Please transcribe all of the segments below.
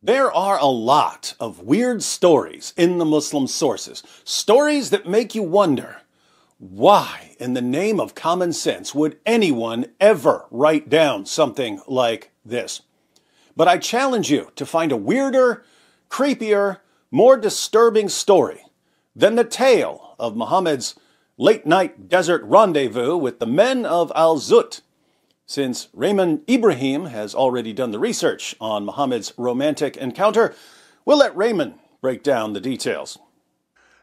There are a lot of weird stories in the Muslim sources. Stories that make you wonder, why in the name of common sense would anyone ever write down something like this? But I challenge you to find a weirder, creepier, more disturbing story than the tale of Muhammad's late-night desert rendezvous with the men of Al-Zutta. Since Raymond Ibrahim has already done the research on Muhammad's romantic encounter, we'll let Raymond break down the details.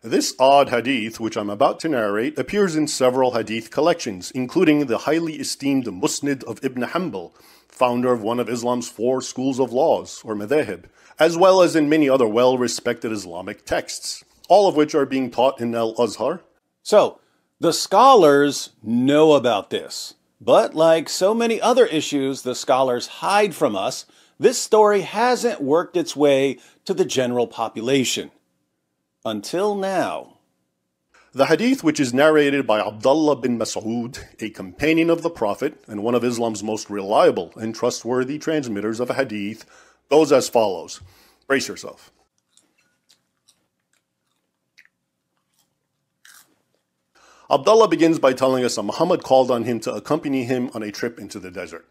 This odd hadith, which I'm about to narrate, appears in several hadith collections, including the highly esteemed Musnad of Ibn Hanbal, founder of one of Islam's 4 schools of laws, or madhahib, as well as in many other well-respected Islamic texts, all of which are being taught in Al-Azhar. So, the scholars know about this. But like so many other issues the scholars hide from us, this story hasn't worked its way to the general population. Until now. The hadith, which is narrated by Abdullah bin Mas'ud, a companion of the Prophet and one of Islam's most reliable and trustworthy transmitters of a hadith, goes as follows. Brace yourself. Abdullah begins by telling us that Muhammad called on him to accompany him on a trip into the desert.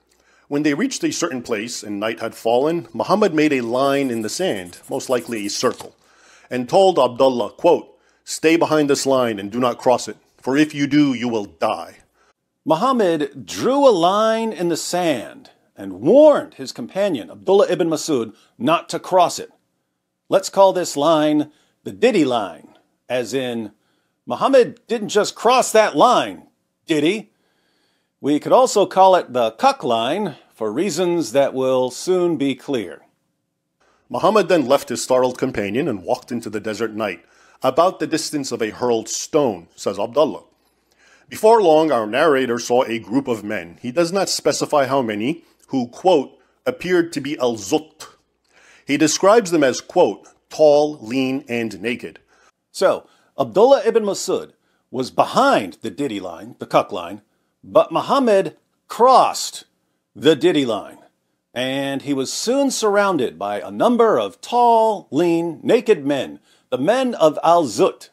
When they reached a certain place and night had fallen, Muhammad made a line in the sand, most likely a circle, and told Abdullah, quote, "Stay behind this line and do not cross it, for if you do, you will die." Muhammad drew a line in the sand and warned his companion, Abdullah ibn Mas'ud, not to cross it. Let's call this line the Diddy line, as in, Muhammad didn't just cross that line, did he? We could also call it the cuck line for reasons that will soon be clear. Muhammad then left his startled companion and walked into the desert night, about the distance of a hurled stone, says Abdullah. Before long, our narrator saw a group of men, he does not specify how many, who, quote, appeared to be al-zutt. He describes them as, quote, tall, lean, and naked. So, Abdullah ibn Mas'ud was behind the Diddy line, the cuck line, but Muhammad crossed the Diddy line, and he was soon surrounded by a number of tall, lean, naked men, the men of Al-Zutta.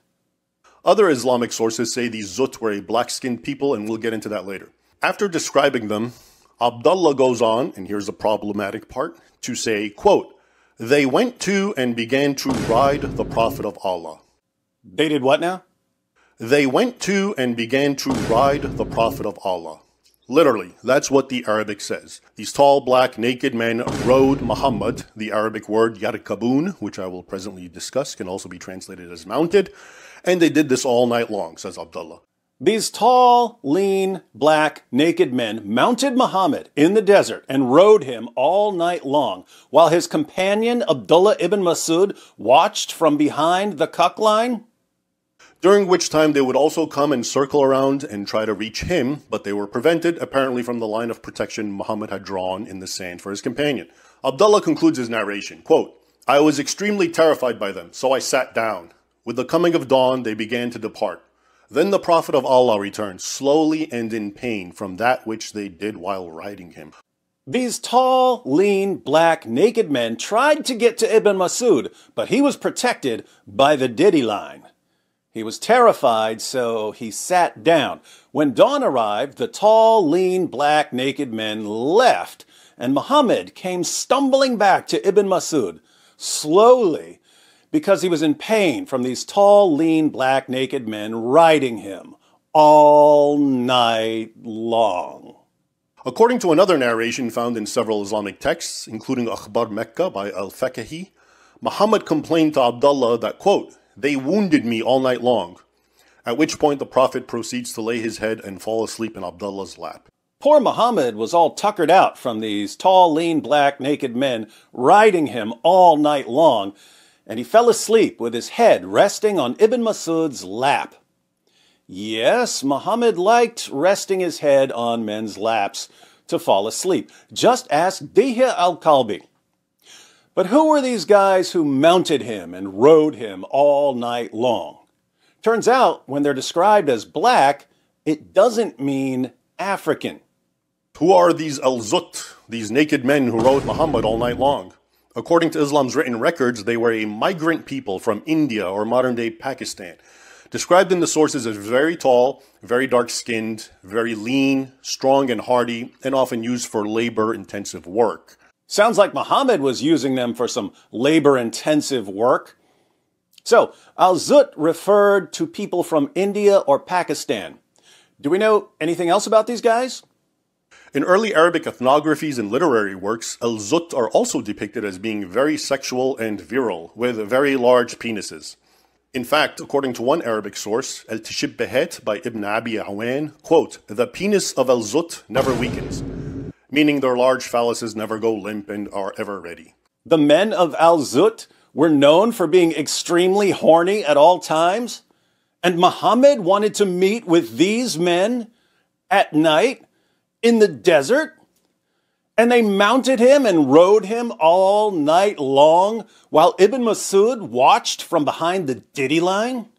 Other Islamic sources say these Zut were a black-skinned people, and we'll get into that later. After describing them, Abdullah goes on, and here's the problematic part, to say, quote, "They went to and began to ride the Prophet of Allah." They did what now? They went to and began to ride the Prophet of Allah. Literally, that's what the Arabic says. These tall, black, naked men rode Muhammad. The Arabic word yarkabun, which I will presently discuss, can also be translated as mounted. And they did this all night long, says Abdullah. These tall, lean, black, naked men mounted Muhammad in the desert and rode him all night long, while his companion Abdullah ibn Mas'ud watched from behind the cuck line? During which time they would also come and circle around and try to reach him, but they were prevented, apparently from the line of protection Muhammad had drawn in the sand for his companion. Abdullah concludes his narration, quote, "I was extremely terrified by them, so I sat down. With the coming of dawn, they began to depart. Then the Prophet of Allah returned, slowly and in pain, from that which they did while riding him." These tall, lean, black, naked men tried to get to Ibn Mas'ud, but he was protected by the Diddy line. He was terrified, so he sat down. When dawn arrived, the tall, lean, black, naked men left, and Muhammad came stumbling back to Ibn Mas'ud, slowly, because he was in pain from these tall, lean, black, naked men riding him all night long. According to another narration found in several Islamic texts, including Akhbar Mecca by al-Fakahi, Muhammad complained to Abdullah that, quote, "They wounded me all night long," at which point the Prophet proceeds to lay his head and fall asleep in Abdullah's lap. Poor Muhammad was all tuckered out from these tall, lean, black, naked men riding him all night long, and he fell asleep with his head resting on Ibn Mas'ud's lap. Yes, Muhammad liked resting his head on men's laps to fall asleep. Just ask Dihya al-Kalbi. But who were these guys who mounted him and rode him all night long? Turns out, when they're described as black, it doesn't mean African. Who are these al-Zutt, these naked men who rode Muhammad all night long? According to Islam's written records, they were a migrant people from India or modern-day Pakistan, described in the sources as very tall, very dark-skinned, very lean, strong and hardy, and often used for labor-intensive work. Sounds like Muhammad was using them for some labor-intensive work. So, al-zutt referred to people from India or Pakistan. Do we know anything else about these guys? In early Arabic ethnographies and literary works, al-zutt are also depicted as being very sexual and virile, with very large penises. In fact, according to one Arabic source, al-Tishibbehet by Ibn Abi Awan, quote, "The penis of al-zutt never weakens," meaning their large phalluses never go limp and are ever ready. The men of al-zutt were known for being extremely horny at all times, and Muhammad wanted to meet with these men at night in the desert, and they mounted him and rode him all night long while Ibn Masud watched from behind the ditty line?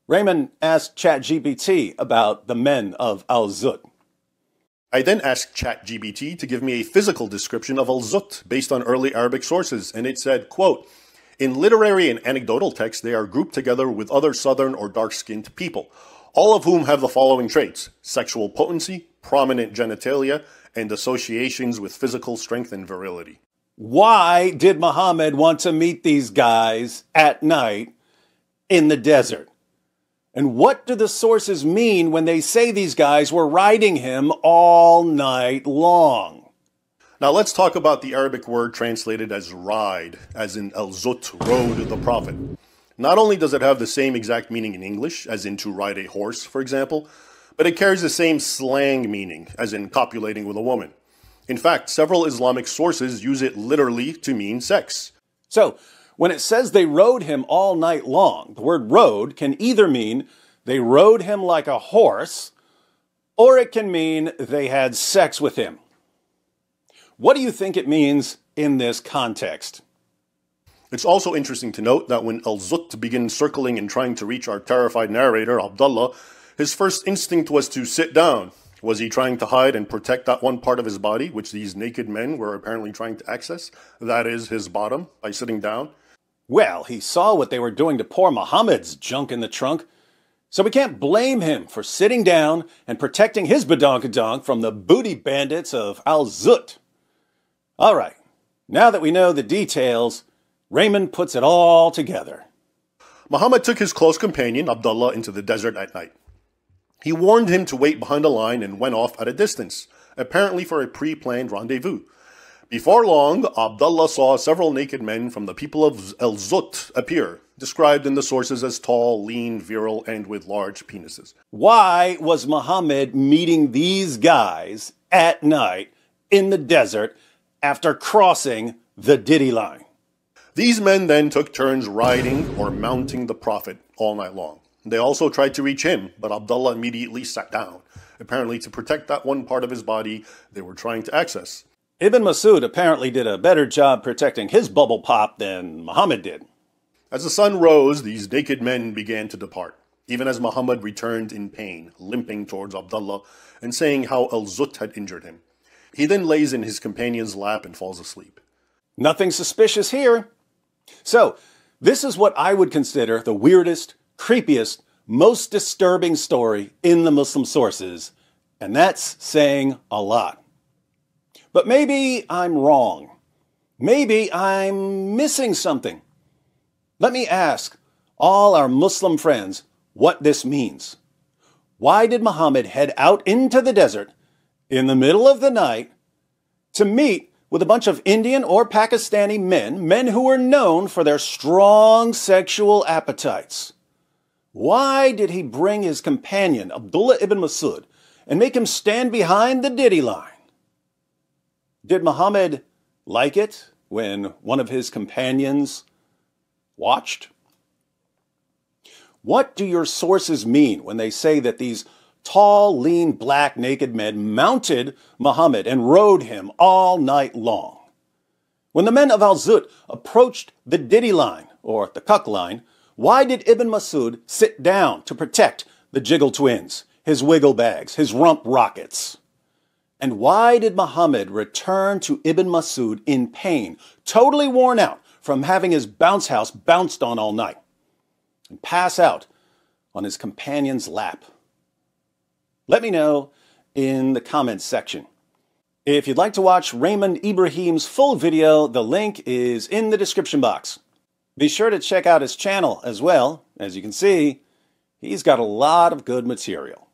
Raymond asked ChatGPT about the men of al-zutt. I then asked ChatGPT to give me a physical description of al-zutt based on early Arabic sources, and it said, quote, "In literary and anecdotal texts, they are grouped together with other southern or dark-skinned people, all of whom have the following traits: sexual potency, prominent genitalia, and associations with physical strength and virility." Why did Muhammad want to meet these guys at night in the desert? And what do the sources mean when they say these guys were riding him all night long? Now let's talk about the Arabic word translated as ride, as in al-zutt, rode the Prophet. Not only does it have the same exact meaning in English, as in to ride a horse, for example, but it carries the same slang meaning, as in copulating with a woman. In fact, several Islamic sources use it literally to mean sex. So, when it says they rode him all night long, the word rode can either mean they rode him like a horse, or it can mean they had sex with him. What do you think it means in this context? It's also interesting to note that when al-zutt begins circling and trying to reach our terrified narrator, Abdullah, his first instinct was to sit down. Was he trying to hide and protect that one part of his body, which these naked men were apparently trying to access? That is, his bottom, by sitting down? Well, he saw what they were doing to poor Muhammad's junk in the trunk, so we can't blame him for sitting down and protecting his badonkadonk from the booty bandits of al-zutt. All right, now that we know the details, Raymond puts it all together. Muhammad took his close companion, Abdullah, into the desert at night. He warned him to wait behind a line and went off at a distance, apparently for a pre-planned rendezvous. Before long, Abdullah saw several naked men from the people of al-zutt appear, described in the sources as tall, lean, virile, and with large penises. Why was Muhammad meeting these guys at night in the desert after crossing the ditty line? These men then took turns riding or mounting the Prophet all night long. They also tried to reach him, but Abdullah immediately sat down, apparently to protect that one part of his body they were trying to access. Ibn Masud apparently did a better job protecting his bubble pop than Muhammad did. As the sun rose, these naked men began to depart, even as Muhammad returned in pain, limping towards Abdullah and saying how al-zutt had injured him. He then lays in his companion's lap and falls asleep. Nothing suspicious here. So, this is what I would consider the weirdest, creepiest, most disturbing story in the Muslim sources, and that's saying a lot. But maybe I'm wrong. Maybe I'm missing something. Let me ask all our Muslim friends what this means. Why did Muhammad head out into the desert in the middle of the night to meet with a bunch of Indian or Pakistani men who were known for their strong sexual appetites? Why did he bring his companion, Abdullah ibn Masud, and make him stand behind the ditty line? Did Muhammad like it when one of his companions watched? What do your sources mean when they say that these tall, lean, black, naked men mounted Muhammad and rode him all night long? When the men of al-zutt approached the ditty line, or the cuck line, why did Ibn Masud sit down to protect the jiggle twins, his wiggle bags, his rump rockets? And why did Muhammad return to Ibn Masud in pain, totally worn out from having his bounce house bounced on all night, and pass out on his companion's lap? Let me know in the comments section. If you'd like to watch Raymond Ibrahim's full video, the link is in the description box. Be sure to check out his channel as well. As you can see, he's got a lot of good material.